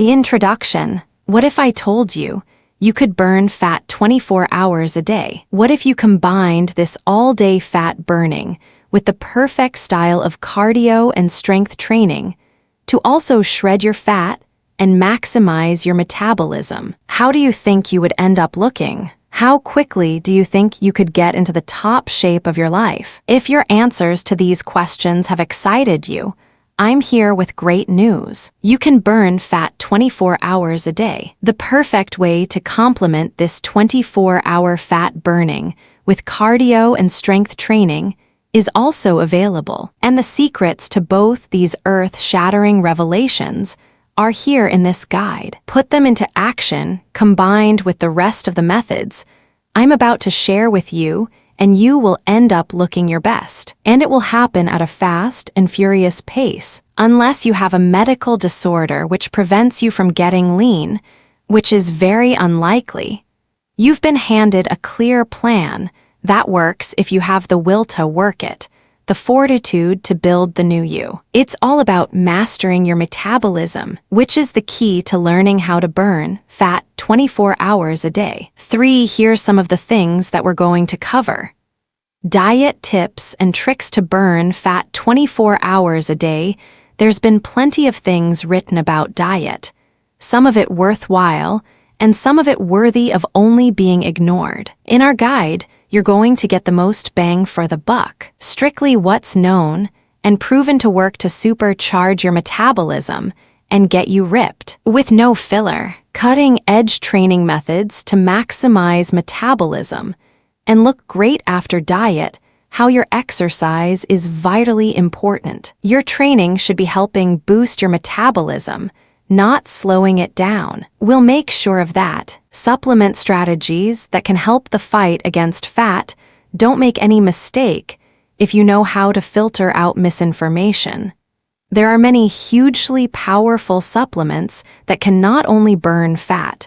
Introduction. What if I told you you could burn fat 24 hours a day? What if you combined this all-day fat burning with the perfect style of cardio and strength training to also shred your fat and maximize your metabolism? How do you think you would end up looking? How quickly do you think you could get into the top shape of your life? If your answers to these questions have excited you, I'm here with great news. You can burn fat 24 hours a day. The perfect way to complement this 24-hour fat burning with cardio and strength training is also available. And the secrets to both these earth-shattering revelations are here in this guide. Put them into action, combined with the rest of the methods I'm about to share with you, and you will end up looking your best. And it will happen at a fast and furious pace, unless you have a medical disorder which prevents you from getting lean, which is very unlikely. You've been handed a clear plan that works if you have the will to work it, the fortitude to build the new you. It's all about mastering your metabolism, which is the key to learning how to burn fat 24 hours a day. 3. Here's some of the things that we're going to cover. Diet tips and tricks to burn fat 24 hours a day. There's been plenty of things written about diet, some of it worthwhile, and some of it worthy of only being ignored. In our guide, you're going to get the most bang for the buck. Strictly what's known and proven to work to supercharge your metabolism and get you ripped. With no filler, cutting-edge training methods to maximize metabolism and look great after diet. How your exercise is vitally important. Your training should be helping boost your metabolism, not slowing it down. We'll make sure of that. Supplement strategies that can help the fight against fat. Don't make any mistake if you know how to filter out misinformation. There are many hugely powerful supplements that can not only burn fat,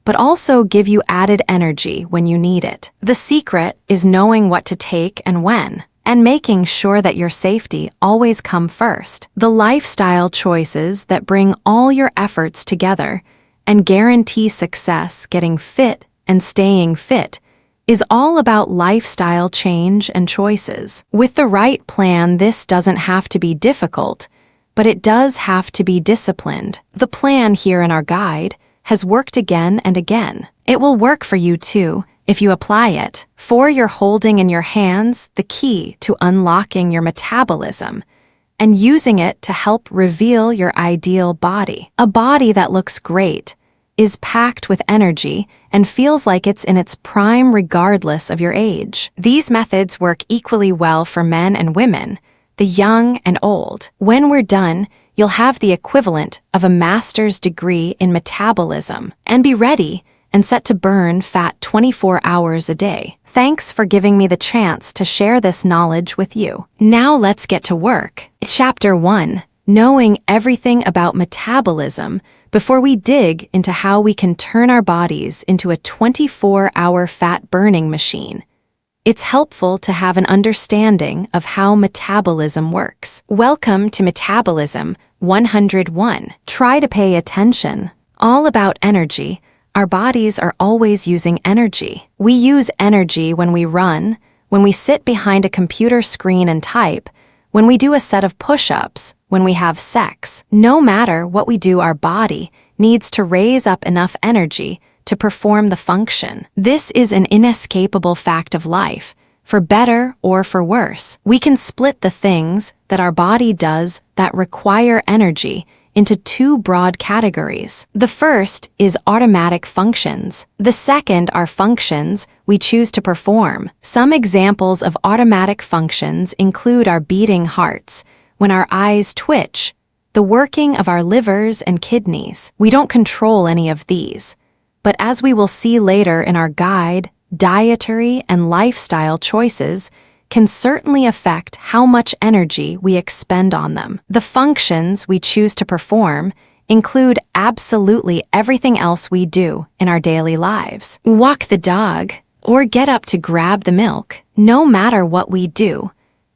but also give you added energy when you need it. The secret is knowing what to take and when, and making sure that your safety always come first. The lifestyle choices that bring all your efforts together and guarantee success getting fit and staying fit is all about lifestyle change and choices. With the right plan, this doesn't have to be difficult, but it does have to be disciplined. The plan here in our guide has worked again and again. It will work for you too if you apply it. 4. You're holding in your hands the key to unlocking your metabolism and using it to help reveal your ideal body. A body that looks great, is packed with energy, and feels like it's in its prime regardless of your age. These methods work equally well for men and women, the young and old. When we're done, you'll have the equivalent of a master's degree in metabolism and be ready and set to burn fat 24 hours a day. Thanks for giving me the chance to share this knowledge with you. Now let's get to work. Chapter 1. Knowing everything about metabolism before we dig into how we can turn our bodies into a 24-hour fat-burning machine. It's helpful to have an understanding of how metabolism works. Welcome to Metabolism 101. Try to pay attention. All about energy. Our bodies are always using energy. We use energy when we run, when we sit behind a computer screen and type, when we do a set of push-ups, when we have sex. No matter what we do, our body needs to raise up enough energy to perform the function. This is an inescapable fact of life, for better or for worse. We can split the things that our body does that require energy into 2 broad categories. The first is automatic functions. The second are functions we choose to perform. Some examples of automatic functions include our beating hearts, when our eyes twitch, the working of our livers and kidneys. We don't control any of these, but as we will see later in our guide, dietary and lifestyle choices can certainly affect how much energy we expend on them. The functions we choose to perform include absolutely everything else we do in our daily lives. Walk the dog or get up to grab the milk. No matter what we do,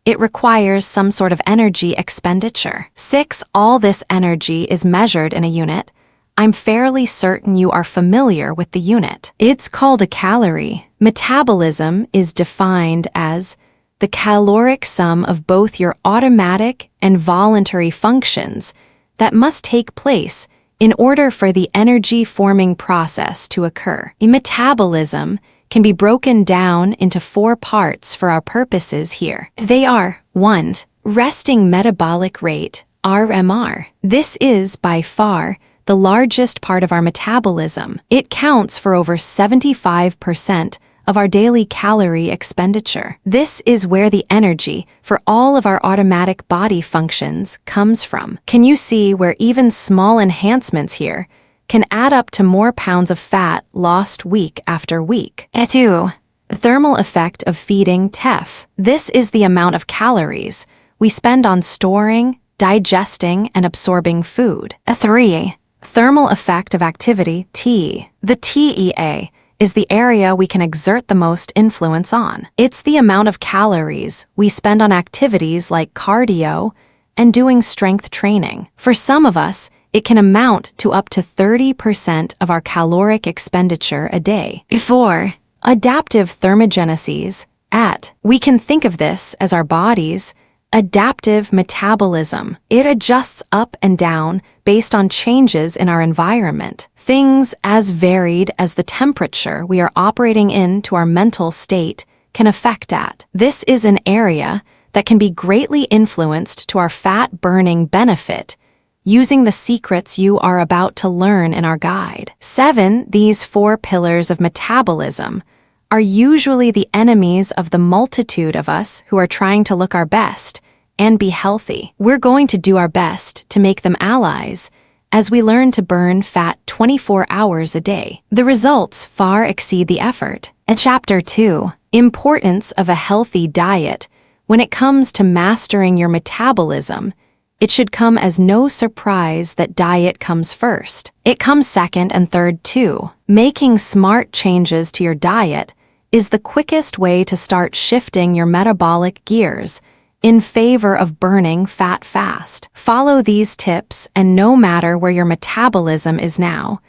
it requires some sort of energy expenditure. 6. All this energy is measured in a unit, I'm fairly certain you are familiar with the unit. It's called a calorie. Metabolism is defined as the caloric sum of both your automatic and voluntary functions that must take place in order for the energy-forming process to occur. Metabolism can be broken down into 4 parts for our purposes here. They are 1. Resting metabolic rate, RMR. This is, by far, the largest part of our metabolism. It counts for over 75% of our daily calorie expenditure. This is where the energy for all of our automatic body functions comes from. Can you see where even small enhancements here can add up to more pounds of fat lost week after week? 2. Thermal effect of feeding TEF. This is the amount of calories we spend on storing, digesting, and absorbing food. 3. Thermal effect of activity, T. The TEA is the area we can exert the most influence on. It's the amount of calories we spend on activities like cardio and doing strength training. For some of us, it can amount to up to 30% of our caloric expenditure a day. 4. Adaptive thermogenesis, AT. We can think of this as our body's adaptive metabolism. It adjusts up and down based on changes in our environment. Things as varied as the temperature we are operating in to our mental state can affect that. This is an area that can be greatly influenced to our fat-burning benefit using the secrets you are about to learn in our guide. 7. These 4 pillars of metabolism are usually the enemies of the multitude of us who are trying to look our best and be healthy. We're going to do our best to make them allies as we learn to burn fat 24 hours a day. The results far exceed the effort. Chapter 2. Importance of a healthy diet. When it comes to mastering your metabolism, it should come as no surprise that diet comes first. It comes second and third too. Making smart changes to your diet is the quickest way to start shifting your metabolic gears in favor of burning fat fast. Follow these tips, and no matter where your metabolism is now,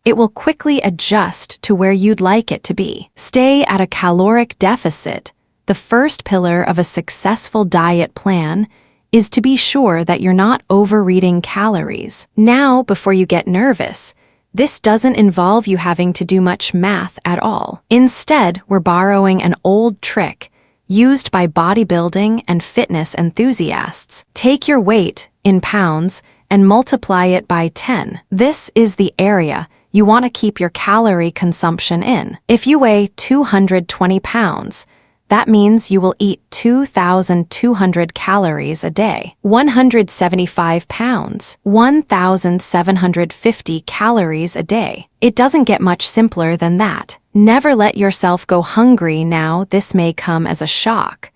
it will quickly adjust to where you'd like it to be. Stay at a caloric deficit. The first pillar of a successful diet plan is to be sure that you're not overeating calories. Now, before you get nervous, this doesn't involve you having to do much math at all. Instead, we're borrowing an old trick used by bodybuilding and fitness enthusiasts. Take your weight in pounds and multiply it by 10. This is the area you want to keep your calorie consumption in. If you weigh 220 pounds, that means you will eat 2,200 calories a day. 175 pounds, 1,750 calories a day. It doesn't get much simpler than that. Never let yourself go hungry now. This may come as a shock.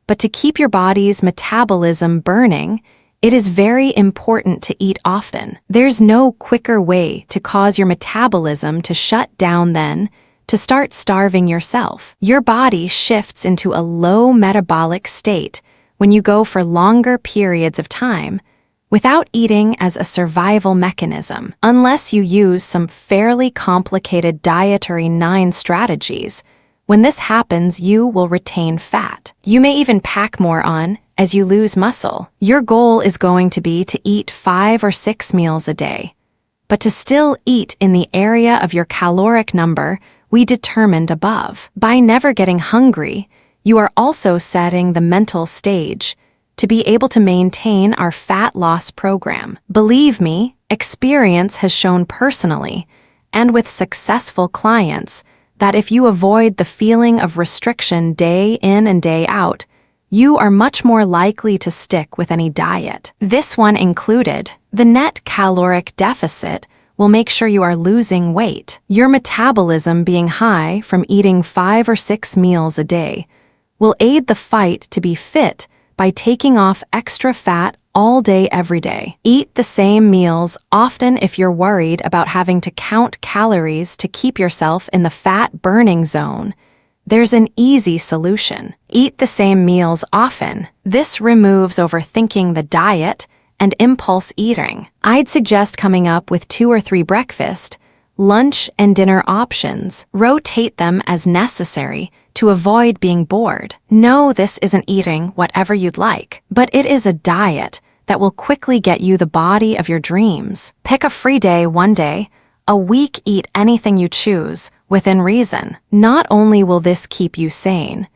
But to keep your body's metabolism burning, it is very important to eat often. There's no quicker way to cause your metabolism to shut down than to start starving yourself. Your body shifts into a low metabolic state when you go for longer periods of time without eating as a survival mechanism. Unless you use some fairly complicated dietary 9 strategies, when this happens, you will retain fat. You may even pack more on as you lose muscle. Your goal is going to be to eat 5 or 6 meals a day, but to still eat in the area of your caloric number we determined above. By never getting hungry, you are also setting the mental stage to be able to maintain our fat loss program. Believe me, experience has shown personally, and with successful clients, that if you avoid the feeling of restriction day in and day out, you are much more likely to stick with any diet. This one included. The net caloric deficit will make sure you are losing weight. Your metabolism being high from eating 5 or 6 meals a day will aid the fight to be fit by taking off extra fat all day every day. Eat the same meals often if you're worried about having to count calories to keep yourself in the fat burning zone. There's an easy solution. Eat the same meals often. This removes overthinking the diet and impulse eating. I'd suggest coming up with 2 or 3 breakfast, lunch, and dinner options. Rotate them as necessary to avoid being bored. No, this isn't eating whatever you'd like, but it is a diet that will quickly get you the body of your dreams. Pick a free day one day, a week eat anything you choose, within reason. Not only will this keep you sane,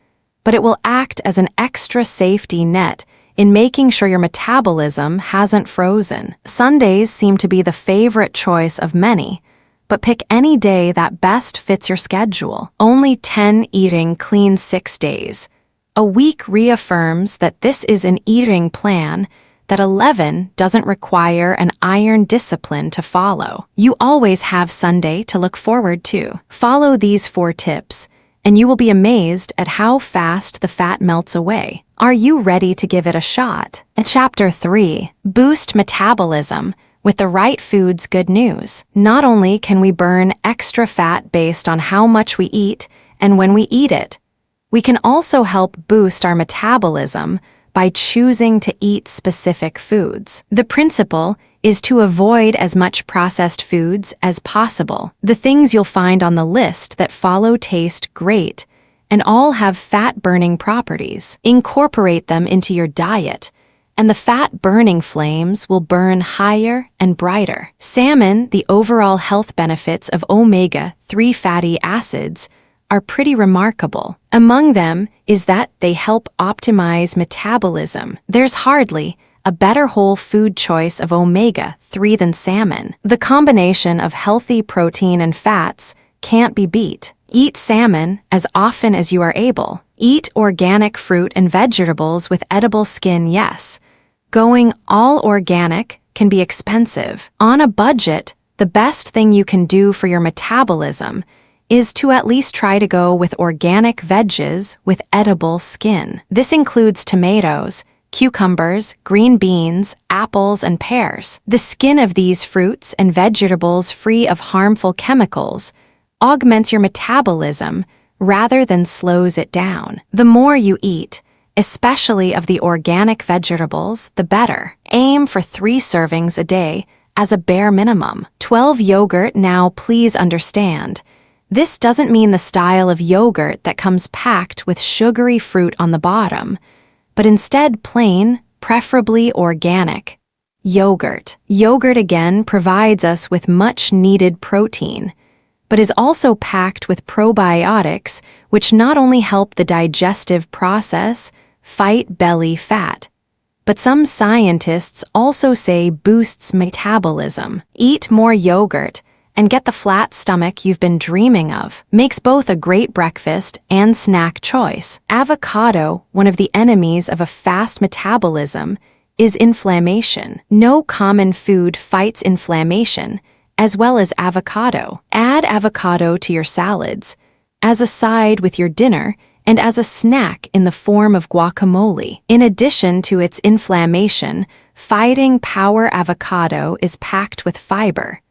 but it will act as an extra safety net in making sure your metabolism hasn't frozen. Sundays seem to be the favorite choice of many, but pick any day that best fits your schedule. Only 10 eating clean 6 days. A week reaffirms that this is an eating plan that 11 doesn't require an iron discipline to follow. You always have Sunday to look forward to. Follow these 4 tips, and you will be amazed at how fast the fat melts away. Are you ready to give it a shot? Chapter 3. Boost metabolism with the right foods. Good news. Not only can we burn extra fat based on how much we eat and when we eat it, we can also help boost our metabolism by choosing to eat specific foods. The principle is to avoid as much processed foods as possible. The things you'll find on the list that follow taste great and all have fat-burning properties. Incorporate them into your diet, and the fat-burning flames will burn higher and brighter. Salmon, the overall health benefits of omega-3 fatty acids are pretty remarkable. Among them is that they help optimize metabolism. There's hardly a better whole food choice of omega-3 than salmon. The combination of healthy protein and fats can't be beat. Eat salmon as often as you are able. Eat organic fruit and vegetables with edible skin, yes. Going all organic can be expensive. On a budget, the best thing you can do for your metabolism is to at least try to go with organic veggies with edible skin. This includes tomatoes, cucumbers, green beans, apples, and pears. The skin of these fruits and vegetables free of harmful chemicals augments your metabolism rather than slows it down. The more you eat, especially of the organic vegetables, the better. Aim for 3 servings a day as a bare minimum. 12 yogurt. Now please understand, this doesn't mean the style of yogurt that comes packed with sugary fruit on the bottom, but instead plain, preferably organic, yogurt. Yogurt again provides us with much-needed protein, but is also packed with probiotics, which not only help the digestive process fight belly fat, but some scientists also say boosts metabolism. Eat more yogurt and get the flat stomach you've been dreaming of. Makes both a great breakfast and snack choice. Avocado, one of the enemies of a fast metabolism, is inflammation. No common food fights inflammation as well as avocado. Add avocado to your salads, as a side with your dinner, and as a snack in the form of guacamole. In addition to its inflammation, fighting power, avocado is packed with fiber,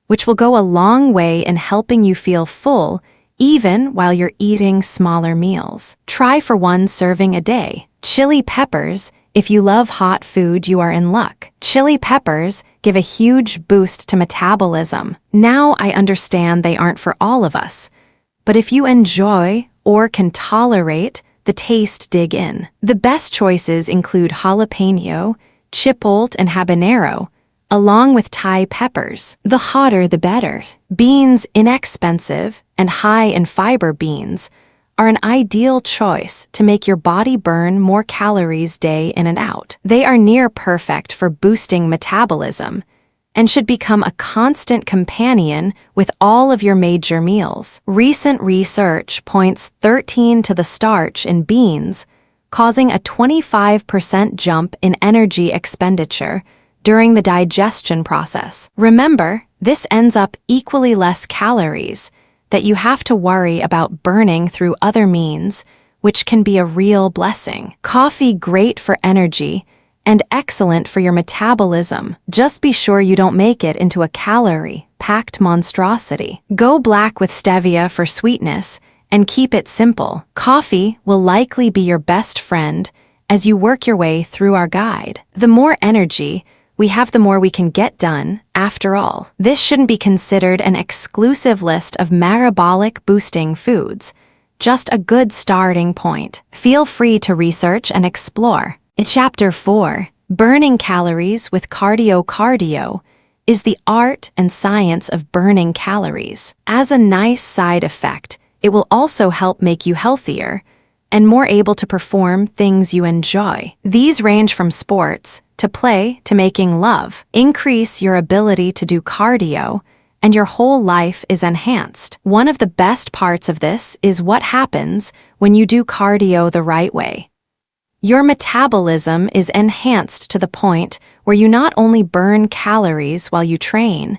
which will go a long way in helping you feel full even while you're eating smaller meals. Try for 1 serving a day. Chili peppers. If you love hot food, you are in luck. Chili peppers give a huge boost to metabolism. Now I understand they aren't for all of us, but if you enjoy or can tolerate the taste, dig in. The best choices include jalapeno, chipotle, and habanero, along with Thai peppers. The hotter the better. Beans, inexpensive and high in fiber beans, are an ideal choice to make your body burn more calories day in and out. They are near perfect for boosting metabolism and should become a constant companion with all of your major meals. Recent research points 13 to the starch in beans, causing a 25% jump in energy expenditure during the digestion process. Remember, this ends up equally less calories that you have to worry about burning through other means, which can be a real blessing. Coffee, great for energy and excellent for your metabolism. Just be sure you don't make it into a calorie-packed monstrosity. Go black with stevia for sweetness and keep it simple. Coffee will likely be your best friend as you work your way through our guide. The more energy we have, the more we can get done. After all, this shouldn't be considered an exclusive list of metabolic boosting foods, just a good starting point. Feel free to research and explore. Chapter 4: Burning Calories with Cardio. Cardio is the art and science of burning calories. As a nice side effect, it will also help make you healthier and more able to perform things you enjoy. These range from sports to play to making love. Increase your ability to do cardio, and your whole life is enhanced. One of the best parts of this is what happens when you do cardio the right way. Your metabolism is enhanced to the point where you not only burn calories while you train,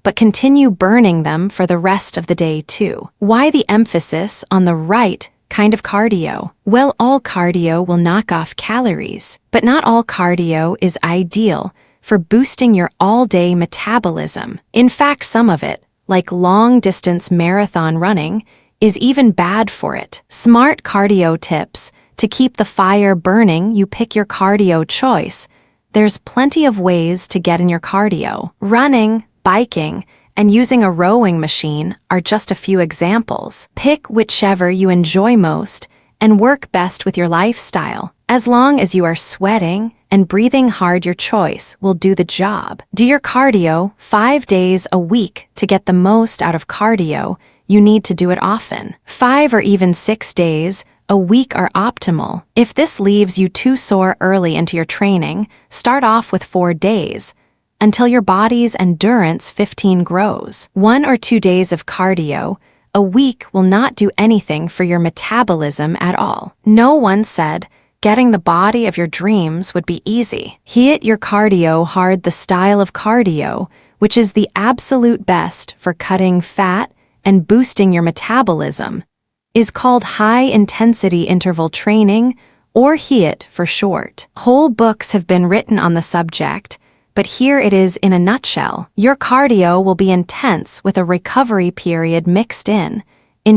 but continue burning them for the rest of the day too. Why the emphasis on the right kind of cardio? Well, all cardio will knock off calories, but not all cardio is ideal for boosting your all-day metabolism. In fact, some of it, like long-distance marathon running, is even bad for it. Smart cardio tips to keep the fire burning. You pick your cardio choice. There's plenty of ways to get in your cardio. Running, biking, and using a rowing machine are just a few examples. Pick whichever you enjoy most and work best with your lifestyle. As long as you are sweating and breathing hard, your choice will do the job. Do your cardio 5 days a week to get the most out of cardio. You need to do it often. 5 or even 6 days a week are optimal. If this leaves you too sore early into your training, start off with 4 days until your body's endurance 15 grows. 1 or 2 days of cardio a week will not do anything for your metabolism at all. No one said getting the body of your dreams would be easy. Hit your cardio hard. The style of cardio, which is the absolute best for cutting fat and boosting your metabolism, is called high-intensity interval training, or HIIT for short. Whole books have been written on the subject, but here it is in a nutshell. Your cardio will be intense with a recovery period mixed in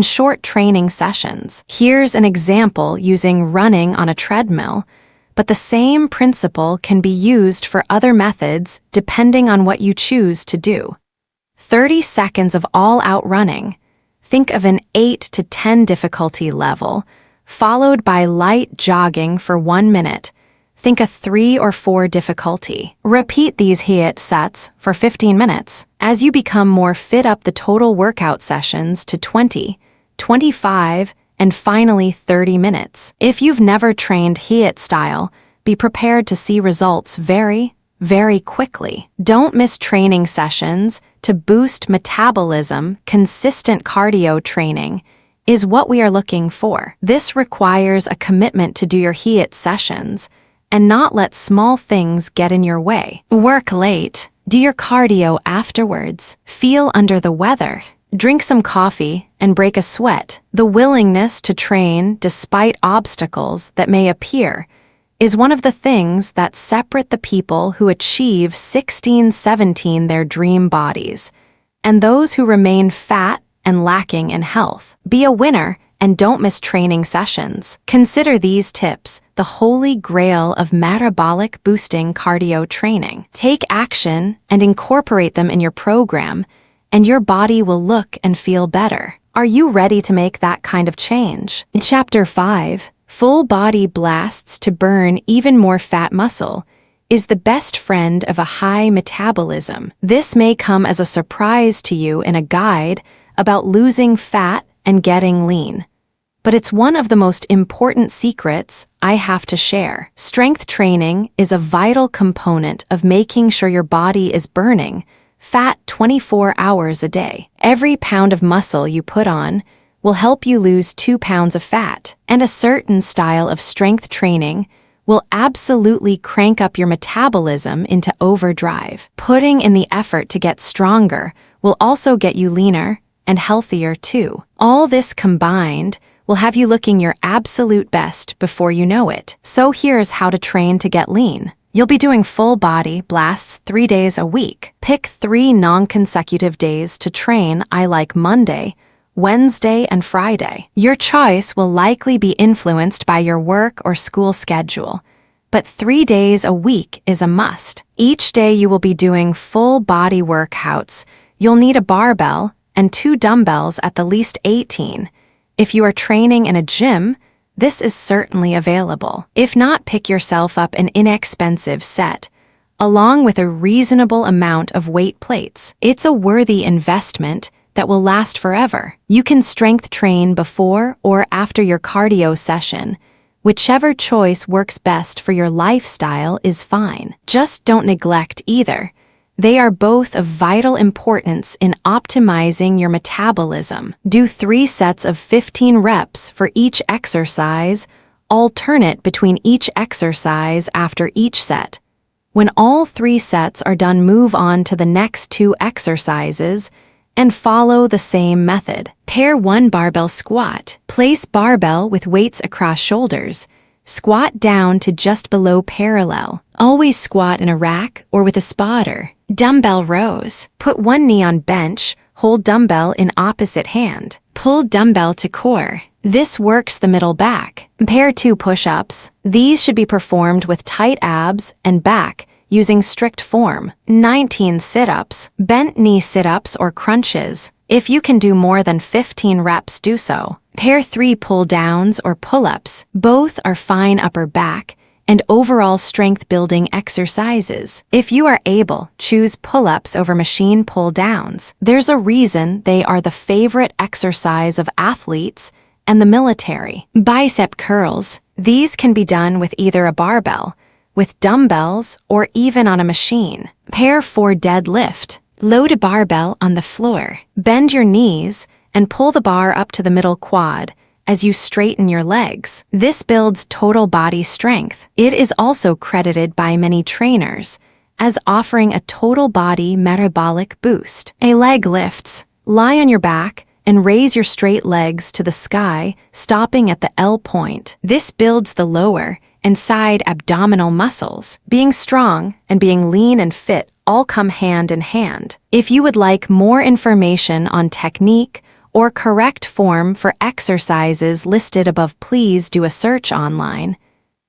short training sessions. Here's an example using running on a treadmill, but the same principle can be used for other methods depending on what you choose to do. 30 seconds of all-out running. Think of an 8 to 10 difficulty level, followed by light jogging for 1 minute. Think a 3 or 4 difficulty. Repeat these HIIT sets for 15 minutes. As you become more fit, up the total workout sessions to 20, 25, and finally 30 minutes. If you've never trained HIIT style, be prepared to see results very, very quickly. Don't miss training sessions to boost metabolism. Consistent cardio training is what we are looking for. This requires a commitment to do your HIIT sessions and not let small things get in your way. Work late. Do your cardio afterwards. Feel under the weather. Drink some coffee and break a sweat. The willingness to train despite obstacles that may appear is one of the things that separate the people who achieve 16-17 their dream bodies and those who remain fat and lacking in health. Be a winner and don't miss training sessions. Consider these tips the holy grail of metabolic boosting cardio training. Take action and incorporate them in your program, and your body will look and feel better. Are you ready to make that kind of change? Chapter 5: Full body blasts to burn even more fat. Muscle is the best friend of a high metabolism. This may come as a surprise to you in a guide about losing fat and getting lean, but it's one of the most important secrets I have to share. Strength training is a vital component of making sure your body is burning fat 24 hours a day. Every pound of muscle you put on will help you lose 2 pounds of fat, and a certain style of strength training will absolutely crank up your metabolism into overdrive. Putting in the effort to get stronger will also get you leaner and healthier too. All this combined will have you looking your absolute best before you know it. So here's how to train to get lean. You'll be doing full body blasts 3 days a week. Pick 3 non-consecutive days to train. I like Monday, Wednesday, and Friday. Your choice will likely be influenced by your work or school schedule, but 3 days a week is a must. Each day you will be doing full body workouts. You'll need a barbell and 2 dumbbells at the least 18. If you are training in a gym, this is certainly available. If not, pick yourself up an inexpensive set, along with a reasonable amount of weight plates. It's a worthy investment that will last forever. You can strength train before or after your cardio session. Whichever choice works best for your lifestyle is fine. Just don't neglect either. They are both of vital importance in optimizing your metabolism. Do 3 sets of 15 reps for each exercise, alternate between each exercise after each set. When all 3 sets are done, move on to the next 2 exercises and follow the same method. Pair 1 barbell squat. Place barbell with weights across shoulders. Squat down to just below parallel. Always squat in a rack or with a spotter. Dumbbell rows. Put 1 knee on bench, hold dumbbell in opposite hand. Pull dumbbell to core. This works the middle back. Pair 2 push-ups. These should be performed with tight abs and back using strict form. 19 sit-ups. Bent knee sit-ups or crunches. If you can do more than 15 reps, do so. Pair 3 pull-downs or pull-ups. Both are fine upper back and overall strength-building exercises. If you are able, choose pull-ups over machine pull-downs. There's a reason they are the favorite exercise of athletes and the military. Bicep curls. These can be done with either a barbell, with dumbbells, or even on a machine. Pair 4 deadlift. Load a barbell on the floor. Bend your knees and pull the bar up to the middle quad as you straighten your legs. This builds total body strength. It is also credited by many trainers as offering a total body metabolic boost. A leg lifts. Lie on your back and raise your straight legs to the sky, stopping at the L point. This builds the lower and side abdominal muscles. Being strong and being lean and fit all come hand in hand. If you would like more information on technique or correct form for exercises listed above, please do a search online.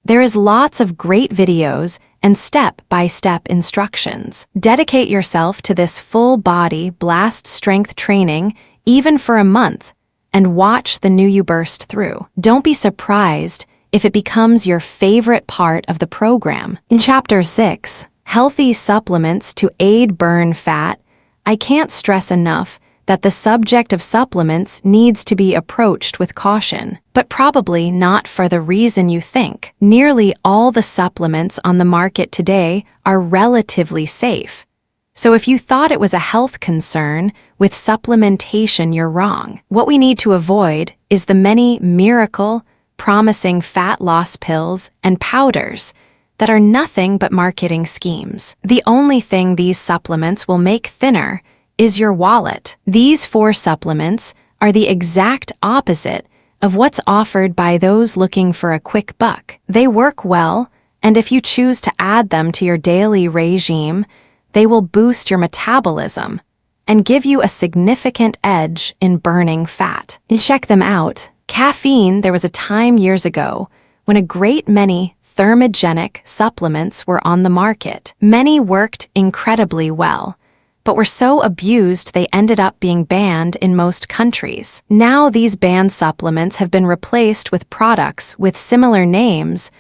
There is lots of great videos and step-by-step instructions. Dedicate yourself to this full-body blast strength training even for a month and watch the new you burst through. Don't be surprised if it becomes your favorite part of the program. In Chapter 6, Healthy Supplements to Aid Burn Fat, I can't stress enough that the subject of supplements needs to be approached with caution, but probably not for the reason you think. Nearly all the supplements on the market today are relatively safe. So if you thought it was a health concern with supplementation, you're wrong. What we need to avoid is the many miracle, promising fat loss pills and powders that are nothing but marketing schemes. The only thing these supplements will make thinner is your wallet. These 4 supplements are the exact opposite of what's offered by those looking for a quick buck. They work well, and if you choose to add them to your daily regime, they will boost your metabolism and give you a significant edge in burning fat. Check them out. Caffeine. There was a time years ago when a great many thermogenic supplements were on the market. Many worked incredibly well, but were so abused they ended up being banned in most countries. Now these banned supplements have been replaced with products with similar names,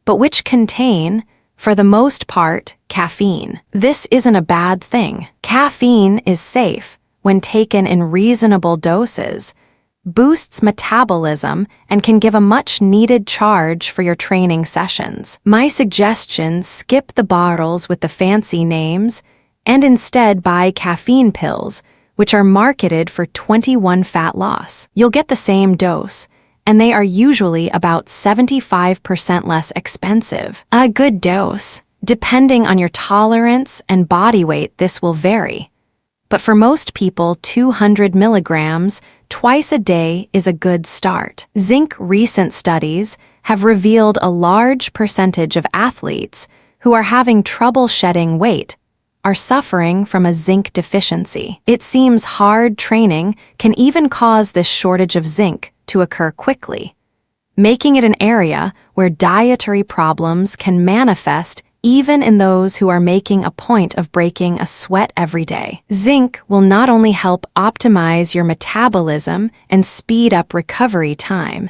but which contain, for the most part, caffeine. This isn't a bad thing. Caffeine is safe when taken in reasonable doses, boosts metabolism, and can give a much-needed charge for your training sessions. My suggestion: skip the bottles with the fancy names and instead buy caffeine pills, which are marketed for 21 fat loss. You'll get the same dose, and they are usually about 75% less expensive. A good dose. Depending on your tolerance and body weight, this will vary. But for most people, 200 milligrams twice a day is a good start. Zinc. Recent studies have revealed a large percentage of athletes who are having trouble shedding weight are suffering from a zinc deficiency. It seems hard training can even cause this shortage of zinc to occur quickly. making it an area where dietary problems can manifest even in those who are making a point of breaking a sweat every day. Zinc will not only help optimize your metabolism and speed up recovery time,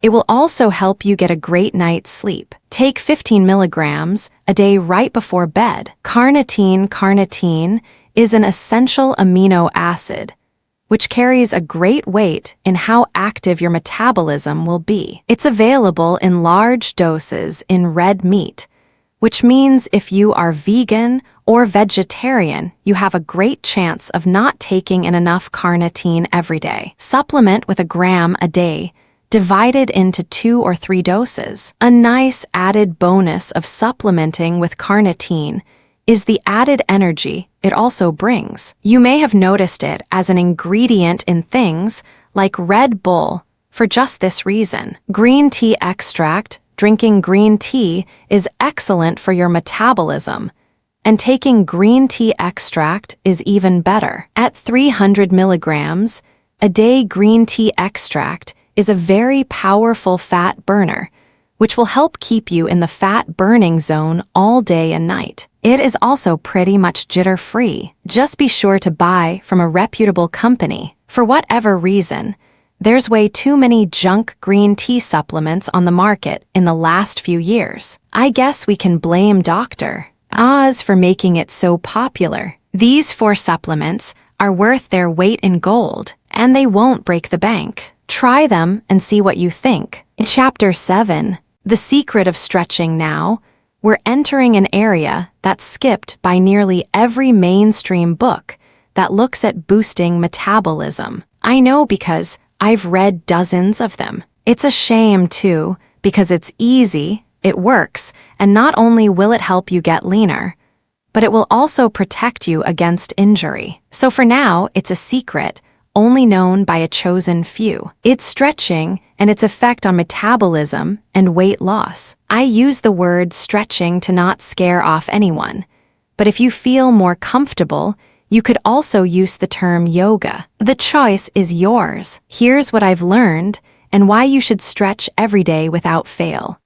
it will also help you get a great night's sleep. Take 15 milligrams a day right before bed. Carnitine is an essential amino acid, which carries a great weight in how active your metabolism will be. It's available in large doses in red meat, which means if you are vegan or vegetarian, you have a great chance of not taking in enough carnitine every day. Supplement with a gram a day, divided into 2 or 3 doses. A nice added bonus of supplementing with carnitine is the added energy it also brings. You may have noticed it as an ingredient in things like Red Bull for just this reason. Green tea extract. Drinking green tea is excellent for your metabolism, and taking green tea extract is even better. At 300 milligrams a day, green tea extract is a very powerful fat burner, which will help keep you in the fat burning zone all day and night. It is also pretty much jitter-free. Just be sure to buy from a reputable company. For whatever reason, there's way too many junk green tea supplements on the market in the last few years. I guess we can blame Dr. Oz for making it so popular. These 4 supplements are worth their weight in gold, and they won't break the bank. Try them and see what you think. In Chapter 7, The Secret of Stretching Now, we're entering an area that's skipped by nearly every mainstream book that looks at boosting metabolism. I know because I've read dozens of them. It's a shame, too, because it's easy, it works, and not only will it help you get leaner, but it will also protect you against injury. So for now, it's a secret, only known by a chosen few. It's stretching and its effect on metabolism and weight loss. I use the word stretching to not scare off anyone, but if you feel more comfortable, you could also use the term yoga. The choice is yours. Here's what I've learned and why you should stretch every day without fail.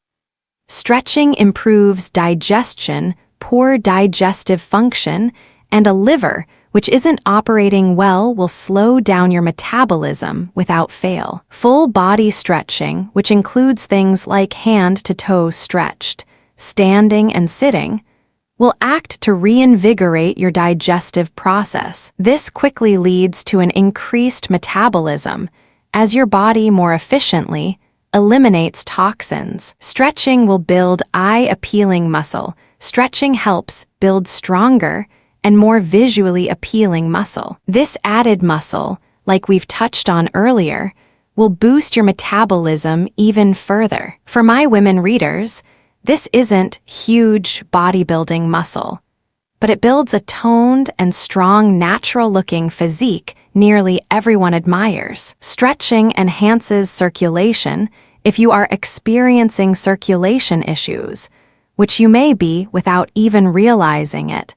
Stretching improves digestion, poor digestive function, and a liver which isn't operating well will slow down your metabolism without fail. Full body stretching, which includes things like hand to toe stretched, standing and sitting, will act to reinvigorate your digestive process. This quickly leads to an increased metabolism as your body more efficiently eliminates toxins. Stretching will build eye-appealing muscle. Stretching helps build stronger and more visually appealing muscle. This added muscle, like we've touched on earlier, will boost your metabolism even further. For my women readers, this isn't huge bodybuilding muscle, but it builds a toned and strong natural-looking physique nearly everyone admires. Stretching enhances circulation if you are experiencing circulation issues, which you may be without even realizing it.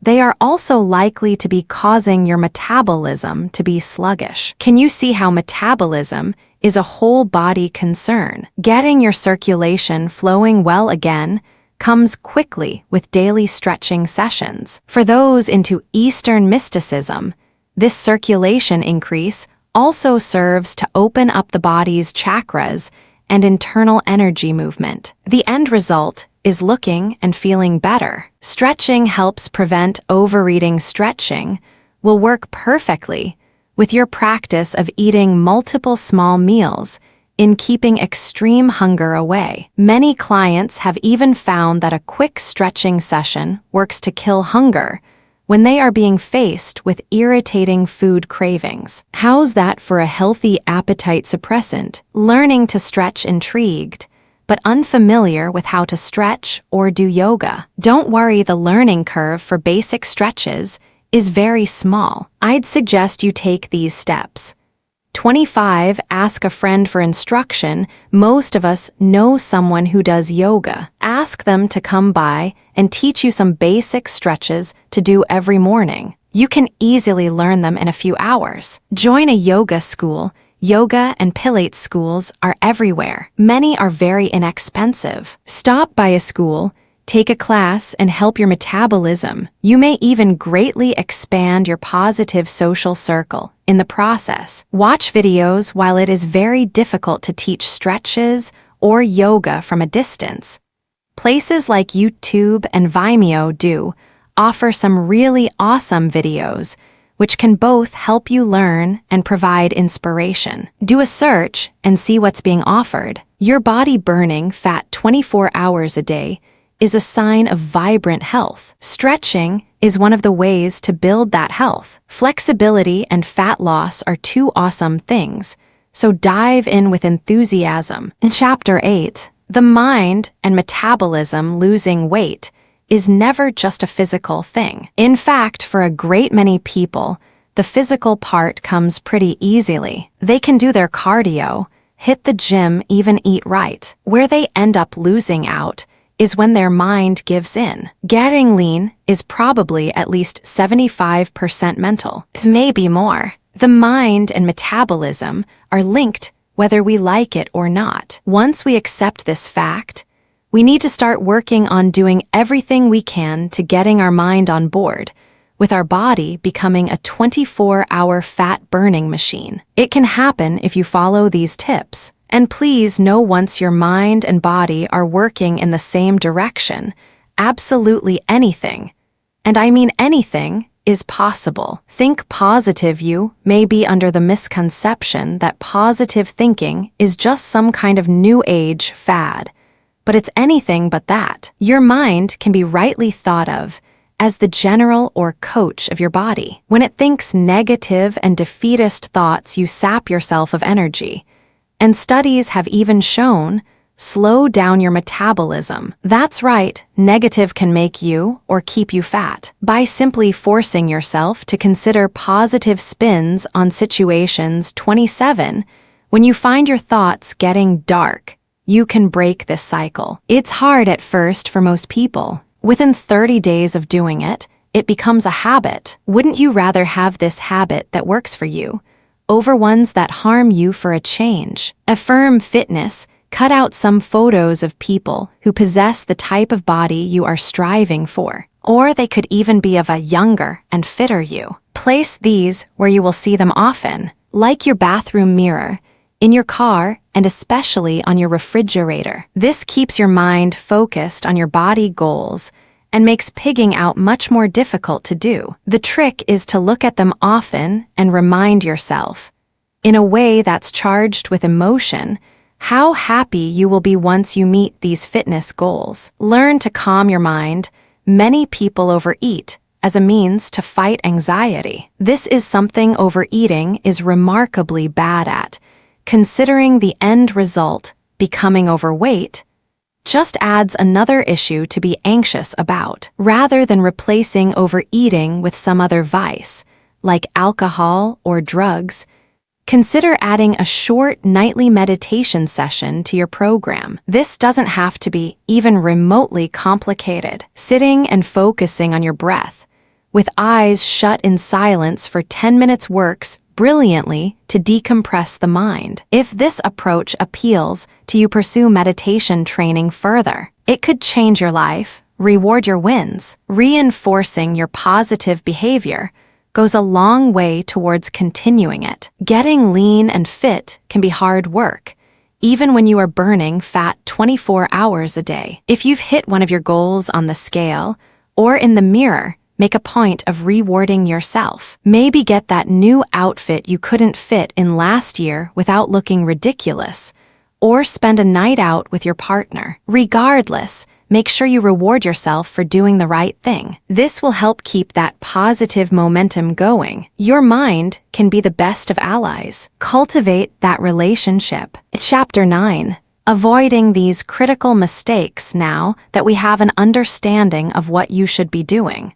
They are also likely to be causing your metabolism to be sluggish. Can you see how metabolism is a whole body concern? Getting your circulation flowing well again comes quickly with daily stretching sessions. For those into Eastern mysticism, this circulation increase also serves to open up the body's chakras and internal energy movement. The end result is looking and feeling better. Stretching helps prevent overeating. Stretching will work perfectly with your practice of eating multiple small meals in keeping extreme hunger away. Many clients have even found that a quick stretching session works to kill hunger when they are being faced with irritating food cravings. How's that for a healthy appetite suppressant? Learning to stretch intrigued, but unfamiliar with how to stretch or do yoga? Don't worry, the learning curve for basic stretches is very small. I'd suggest you take these steps. 25. Ask a friend for instruction. Most of us know someone who does yoga. Ask them to come by and teach you some basic stretches to do every morning. You can easily learn them in a few hours. Join a yoga school Yoga and Pilates schools are everywhere. Many are very inexpensive. Stop by a school, take a class, and help your metabolism. You may even greatly expand your positive social circle in the process. Watch videos while it is very difficult to teach stretches or yoga from a distance. Places like YouTube and Vimeo do offer some really awesome videos which can both help you learn and provide inspiration. Do a search and see what's being offered. Your body burning fat 24 hours a day is a sign of vibrant health. Stretching is one of the ways to build that health. Flexibility and fat loss are two awesome things, so dive in with enthusiasm. In Chapter 8, the mind and metabolism losing weight is never just a physical thing. In fact, for a great many people, the physical part comes pretty easily. They can do their cardio, hit the gym, even eat right. Where they end up losing out is when their mind gives in. Getting lean is probably at least 75% mental, maybe more. The mind and metabolism are linked whether we like it or not. Once we accept this fact, we need to start working on doing everything we can to getting our mind on board, with our body becoming a 24-hour fat-burning machine. It can happen if you follow these tips. And please know once your mind and body are working in the same direction, absolutely anything, and I mean anything, is possible. Think positive. You may be under the misconception that positive thinking is just some kind of new age fad. But it's anything but that. Your mind can be rightly thought of as the general or coach of your body. When it thinks negative and defeatist thoughts, you sap yourself of energy. And studies have even shown slow down your metabolism. That's right, negative can make you or keep you fat. By simply forcing yourself to consider positive spins on situations. 27, when you find your thoughts getting dark, you can break this cycle. It's hard at first for most people. Within 30 days of doing it, it becomes a habit. Wouldn't you rather have this habit that works for you over ones that harm you for a change? Affirm fitness. Cut out some photos of people who possess the type of body you are striving for, or they could even be of a younger and fitter you. Place these where you will see them often, like your bathroom mirror, in your car, and especially on your refrigerator. This keeps your mind focused on your body goals and makes pigging out much more difficult to do. The trick is to look at them often and remind yourself, in a way that's charged with emotion, how happy you will be once you meet these fitness goals. Learn to calm your mind. Many people overeat as a means to fight anxiety. This is something overeating is remarkably bad at. Considering the end result, becoming overweight, just adds another issue to be anxious about. Rather than replacing overeating with some other vice, like alcohol or drugs, consider adding a short nightly meditation session to your program. This doesn't have to be even remotely complicated. Sitting and focusing on your breath, with eyes shut in silence for 10 minutes works brilliantly to decompress the mind. If this approach appeals to you, pursue meditation training further. It could change your life, reward your wins. Reinforcing your positive behavior goes a long way towards continuing it. Getting lean and fit can be hard work, even when you are burning fat 24 hours a day. If you've hit one of your goals on the scale or in the mirror, make a point of rewarding yourself. Maybe get that new outfit you couldn't fit in last year without looking ridiculous, or spend a night out with your partner. Regardless, make sure you reward yourself for doing the right thing. This will help keep that positive momentum going. Your mind can be the best of allies. Cultivate that relationship. Chapter 9. Avoiding these critical mistakes. Now that we have an understanding of what you should be doing,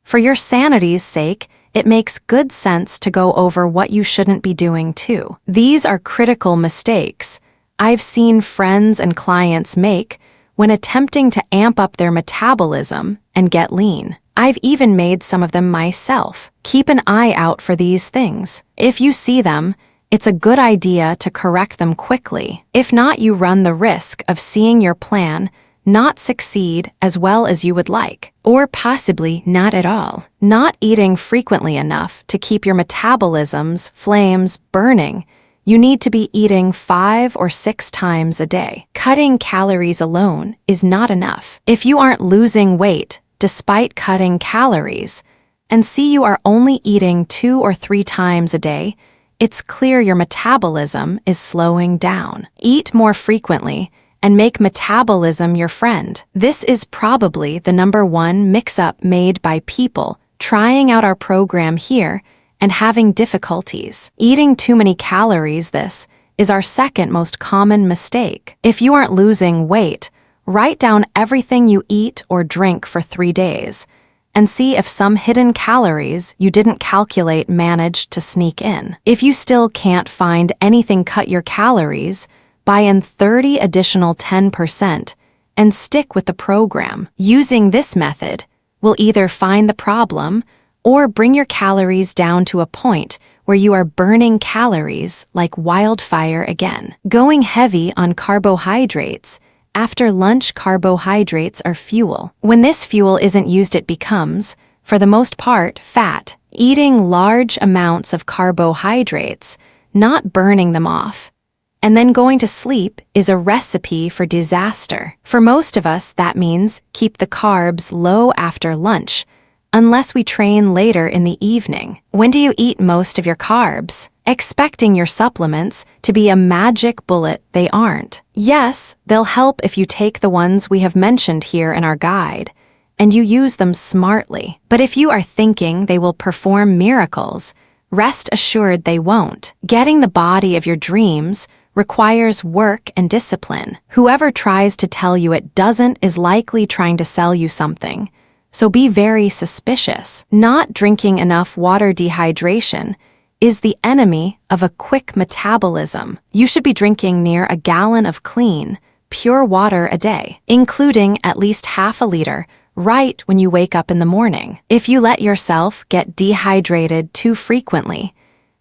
for your sanity's sake, it makes good sense to go over what you shouldn't be doing too. These are critical mistakes I've seen friends and clients make when attempting to amp up their metabolism and get lean. I've even made some of them myself. Keep an eye out for these things. If you see them, it's a good idea to correct them quickly. If not, you run the risk of seeing your plan not succeed as well as you would like, or possibly not at all. Not eating frequently enough to keep your metabolism's flames burning. You need to be eating 5 or 6 times a day. Cutting calories alone is not enough. If you aren't losing weight despite cutting calories, and see you are only eating 2 or 3 times a day, it's clear your metabolism is slowing down. Eat more frequently and make metabolism your friend. This is probably the #1 mix-up made by people trying out our program here and having difficulties. Eating too many calories. This is our second most common mistake. If you aren't losing weight, write down everything you eat or drink for 3 days and see if some hidden calories you didn't calculate managed to sneak in. If you still can't find anything, cut your calories by 30 additional 10% and stick with the program. Using this method will either find the problem or bring your calories down to a point where you are burning calories like wildfire again. Going heavy on carbohydrates. After lunch, carbohydrates are fuel. When this fuel isn't used, it becomes, for the most part, fat. Eating large amounts of carbohydrates, not burning them off, and then going to sleep is a recipe for disaster. For most of us, that means keep the carbs low after lunch, unless we train later in the evening. When do you eat most of your carbs? Expecting your supplements to be a magic bullet, they aren't. Yes, they'll help if you take the ones we have mentioned here in our guide, and you use them smartly. But if you are thinking they will perform miracles, rest assured they won't. Getting the body of your dreams requires work and discipline. Whoever tries to tell you it doesn't is likely trying to sell you something, so be very suspicious. Not drinking enough water. Dehydration is the enemy of a quick metabolism. You should be drinking near a gallon of clean, pure water a day, including at least half a liter right when you wake up in the morning. If you let yourself get dehydrated too frequently,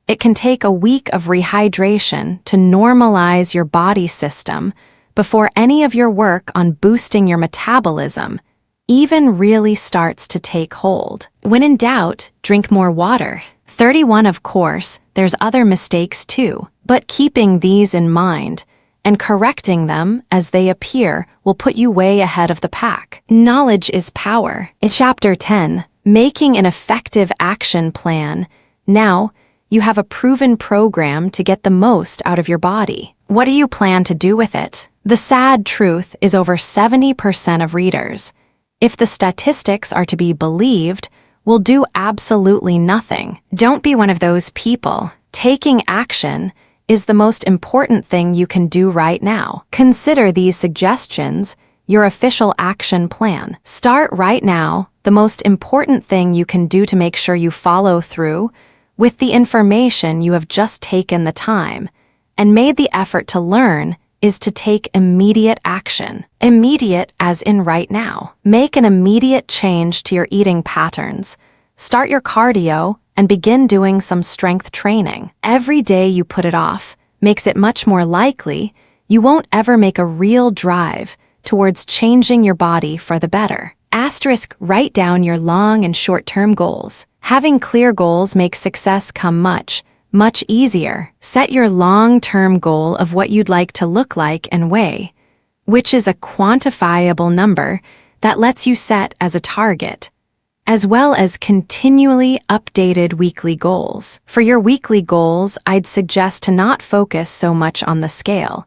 it can take a week of rehydration to normalize your body system before any of your work on boosting your metabolism even really starts to take hold. When in doubt, drink more water. 31. Of course, there's other mistakes too, but keeping these in mind and correcting them as they appear will put you way ahead of the pack. Knowledge is power. In Chapter 10, Making an Effective Action Plan. Now, you have a proven program to get the most out of your body. What do you plan to do with it? The sad truth is over 70% of readers, if the statistics are to be believed, will do absolutely nothing. Don't be one of those people. Taking action is the most important thing you can do right now. Consider these suggestions your official action plan. Start right now. The most important thing you can do to make sure you follow through with the information you have just taken the time and made the effort to learn is to take immediate action. Immediate as in right now. Make an immediate change to your eating patterns. Start your cardio and begin doing some strength training. Every day you put it off makes it much more likely you won't ever make a real drive towards changing your body for the better. Asterisk, write down your long and short-term goals. Having clear goals makes success come much easier. Set your long-term goal of what you'd like to look like and weigh, which is a quantifiable number that lets you set as a target, as well as continually updated weekly goals. For your weekly goals, I'd suggest to not focus so much on the scale,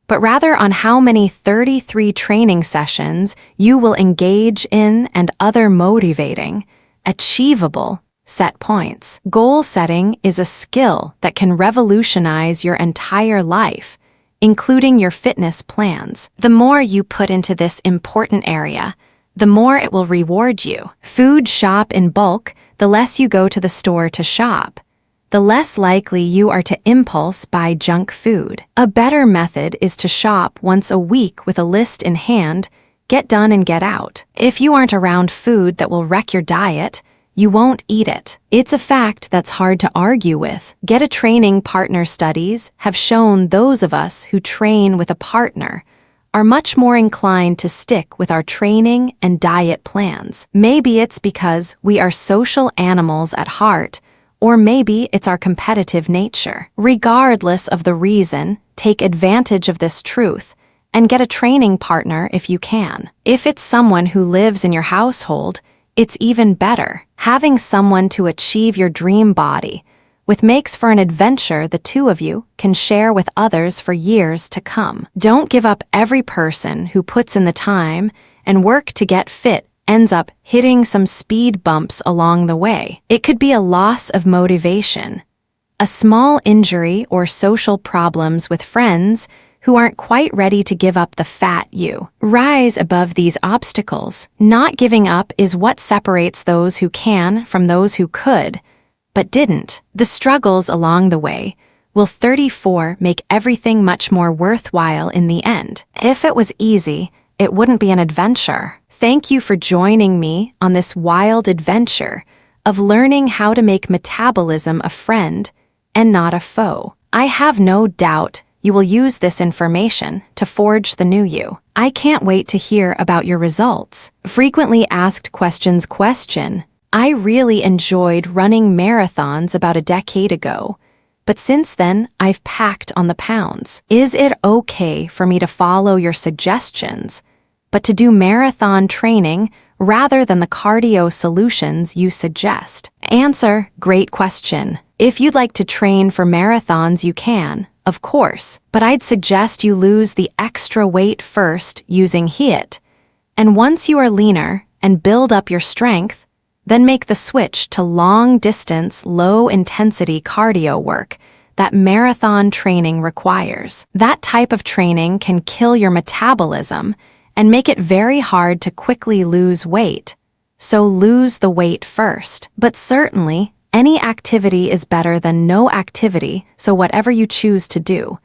but rather on how many 33 training sessions you will engage in and other motivating, achievable, set points. Goal setting is a skill that can revolutionize your entire life, including your fitness plans. The more you put into this important area, the more it will reward you. Food shop in bulk. The less you go to the store to shop, the less likely you are to impulse buy junk food. A better method is to shop once a week with a list in hand, get done and get out. If you aren't around food that will wreck your diet, you won't eat it. It's a fact that's hard to argue with. Get a training partner studies have shown those of us who train with a partner are much more inclined to stick with our training and diet plans. Maybe it's because we are social animals at heart, or maybe it's our competitive nature. Regardless of the reason, take advantage of this truth and get a training partner if you can. If it's someone who lives in your household, it's even better. Having someone to achieve your dream body with makes for an adventure the two of you can share with others for years to come. Don't give up. Every person who puts in the time and work to get fit ends up hitting some speed bumps along the way. It could be a loss of motivation, a small injury, or social problems with friends who aren't quite ready to give up the fat you. Rise above these obstacles. Not giving up is what separates those who can from those who could, but didn't. The struggles along the way will 34 make everything much more worthwhile in the end. If it was easy, it wouldn't be an adventure. Thank you for joining me on this wild adventure of learning how to make metabolism a friend and not a foe. I have no doubt you will use this information to forge the new you. I can't wait to hear about your results. Frequently asked questions question. I really enjoyed running marathons about a decade ago, but since then I've packed on the pounds. Is it okay for me to follow your suggestions, but to do marathon training rather than the cardio solutions you suggest? Answer: great question. If you'd like to train for marathons, you can, of course, but I'd suggest you lose the extra weight first using HIIT, and once you are leaner and build up your strength, then make the switch to long-distance, low-intensity cardio work that marathon training requires. That type of training can kill your metabolism and make it very hard to quickly lose weight, so lose the weight first. But certainly, any activity is better than no activity, so whatever you choose to do,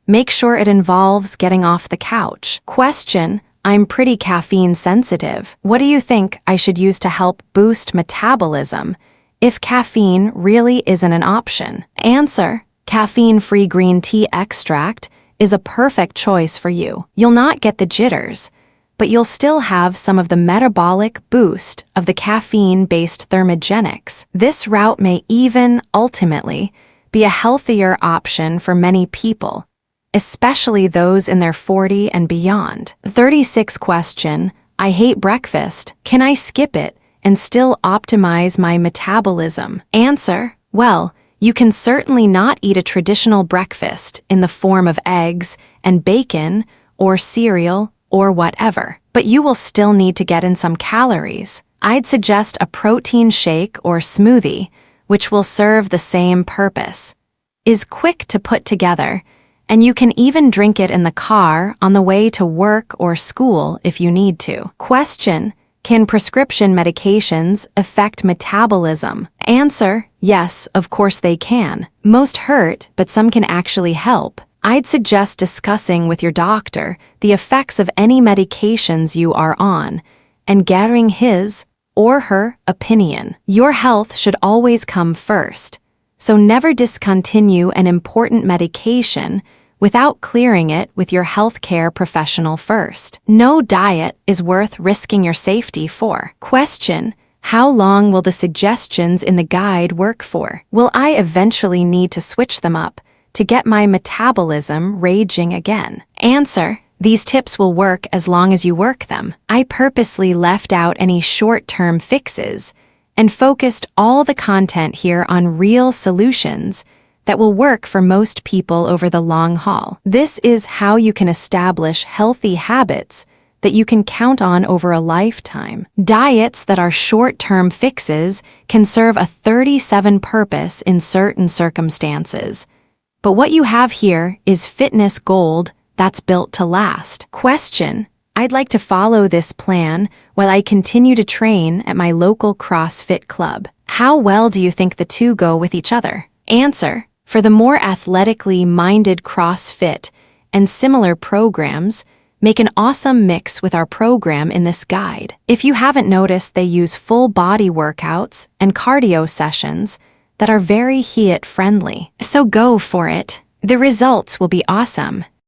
make sure it involves getting off the couch. Question: I'm pretty caffeine sensitive. What do you think I should use to help boost metabolism if caffeine really isn't an option? Answer: caffeine-free green tea extract is a perfect choice for you. You'll not get the jitters, but you'll still have some of the metabolic boost of the caffeine-based thermogenics. This route may even, ultimately, be a healthier option for many people, especially those in their 40 and beyond. 36 question: I hate breakfast. Can I skip it and still optimize my metabolism? Answer: well, you can certainly not eat a traditional breakfast in the form of eggs and bacon or cereal or whatever, but you will still need to get in some calories. I'd suggest a protein shake or smoothie, which will serve the same purpose, is quick to put together, and you can even drink it in the car on the way to work or school if you need to. Question: can prescription medications affect metabolism? Answer: yes, of course they can. Most hurt, but some can actually help. I'd suggest discussing with your doctor the effects of any medications you are on and getting his or her opinion. Your health should always come first, so never discontinue an important medication without clearing it with your healthcare professional first. No diet is worth risking your safety for. Question: how long will the suggestions in the guide work for? Will I eventually need to switch them up to get my metabolism raging again? Answer: these tips will work as long as you work them. I purposely left out any short-term fixes and focused all the content here on real solutions that will work for most people over the long haul. This is how you can establish healthy habits that you can count on over a lifetime. Diets that are short-term fixes can serve a 37 purpose in certain circumstances, but what you have here is fitness gold that's built to last. Question: I'd like to follow this plan while I continue to train at my local CrossFit club. How well do you think the two go with each other? Answer: for the more athletically minded CrossFit and similar programs, make an awesome mix with our program in this guide. If you haven't noticed, they use full body workouts and cardio sessions that are very HIIT friendly. So go for it. The results will be awesome.